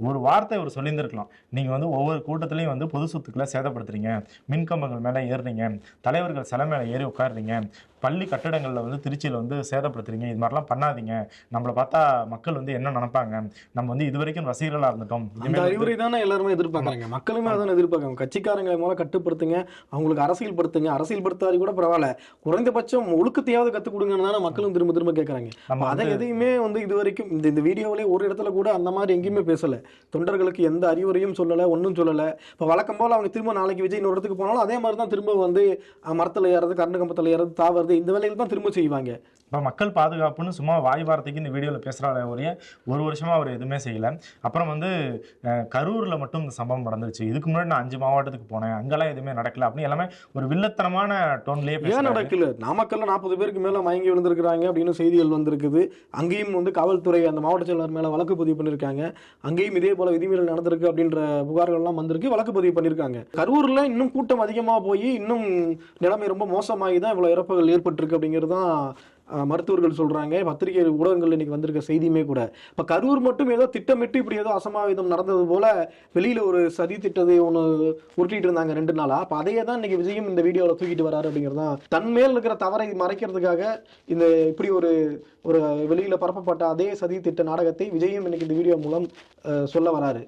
ஒரு வார்த்தை அவர் சொல்லியிருந்திருக்கலாம். நீங்க வந்து ஒவ்வொரு கூட்டத்திலையும் வந்து பொது சொத்துக்களை சேதப்படுத்துறீங்க, மின்கம்பங்கள் மேல ஏறுறீங்க, தலைவர்கள் சிலை மேல ஏறி உட்காருறீங்க, பள்ளி கட்டடங்கள்ல வந்து திருச்சியில வந்து சேதப்படுத்துறீங்க, இது மாதிரிலாம் பண்ணாதீங்க. நம்மளை பார்த்தா மக்கள் வந்து என்ன நினைப்பாங்க, நம்ம வந்து இதுவரைக்கும் ரசிகர்களா இருந்துட்டோம், அந்த இனிமேல் வந்து அறிவுரை தானே எல்லாருமே ஆமா எதிர்பார்க்குறாங்க. மக்களுமே ஆமா அதானே எதிர்பார்க்குறாங்க. கட்சிக்காரங்களை முதல்ல கட்டுப்படுத்துங்க, அவங்களுக்கு அரசியல் படுத்துங்க. அரசியல் படுத்தாது கூட பரவால்ல. குறைந்தபட்சம் ஒழுக்கத்தையாவது கத்துக் குடுங்கன்னு தானே மக்களும் திரும்ப திரும்ப கேட்கறாங்க. நம்ம அப்ப அத வந்து எதையுமே வந்து இதுவரைக்கும் இந்த வீடியோவிலே ஒரு இடத்துல கூட அந்த மாரி எங்கேயுமே பேசல. தொண்டர்களுக்கு எந்த அறிவுரையும் சொல்லல, ஒண்ணும் சொல்லல. இப்ப வழக்கம் போல அவங்க திரும்ப நாளைக்கு விஜய் இன்னொரு இடத்துக்கு போனாலும் அதே மாரி தான் திரும்ப வந்து மரத்துல ஏறுறது, கரண்ட் கம்பத்துல ஏறுறது, தாவுறது இந்த வேலைகள் தான் திரும்ப செய்வாங்க. இப்போ மக்கள் பாதுகாப்புன்னு சும்மா வாய் வார்த்தைக்கு இந்த வீடியோவில் பேசுகிறாலே ஒழிய ஒரு வருஷமா அவர் எதுவுமே செய்யலை. அப்புறம் வந்து கரூரில் மட்டும் இந்த சம்பவம் நடந்துருச்சு. இதுக்கு முன்னாடி நான் 5 மாவட்டத்துக்கு போனேன், அங்கெல்லாம் எதுவுமே நடக்கல அப்படின்னு எல்லாமே ஒரு வில்லத்தனமான டோன்லேயே ஏன் பேசுறாரு. நடக்கல? நாமக்கல்ல 40 பேருக்கு மேல மயங்கி விழுந்திருக்கிறாங்க அப்படின்னு செய்திகள் வந்திருக்குது. அங்கேயும் வந்து காவல்துறை அந்த மாவட்ட செயலாளர் மேல வழக்கு பதிவு பண்ணியிருக்காங்க. அங்கேயும் இதே போல விதிமீறல் நடந்திருக்கு அப்படின்ற புகார்கள்லாம் வந்திருக்கு. வழக்கு பதிவு பண்ணியிருக்காங்க. கரூர்ல இன்னும் கூட்டம் அதிகமா போய் இன்னும் நிலைமை ரொம்ப மோசமாகி தான் இவ்வளவு இறப்புகள் ஏற்பட்டிருக்கு அப்படிங்கிறது தான் மருத்துவர்கள் சொல்றாங்க. பத்திரிகை ஊடகங்கள் இன்னைக்கு வந்திருக்க செய்தியுமே கூட. இப்ப கரூர் மட்டும் ஏதோ திட்டமிட்டு இப்படி ஏதோ அசம்பாவிதம் நடந்தது போல வெளியில ஒரு சதி திட்டத்தை ஒண்ணு உருட்டிட்டு இருந்தாங்க 2 நாளா. அப்ப அதையே தான் இன்னைக்கு விஜயும் இந்த வீடியோல தூக்கிட்டு வராரு அப்படிங்கிறது தான். தன் மேல் இருக்கிற தவறை மறைக்கிறதுக்காக இந்த இப்படி ஒரு ஒரு வெளியில பரப்பப்பட்ட அதே சதி திட்ட நாடகத்தை விஜயும் இன்னைக்கு இந்த வீடியோ மூலம் சொல்ல வராரு.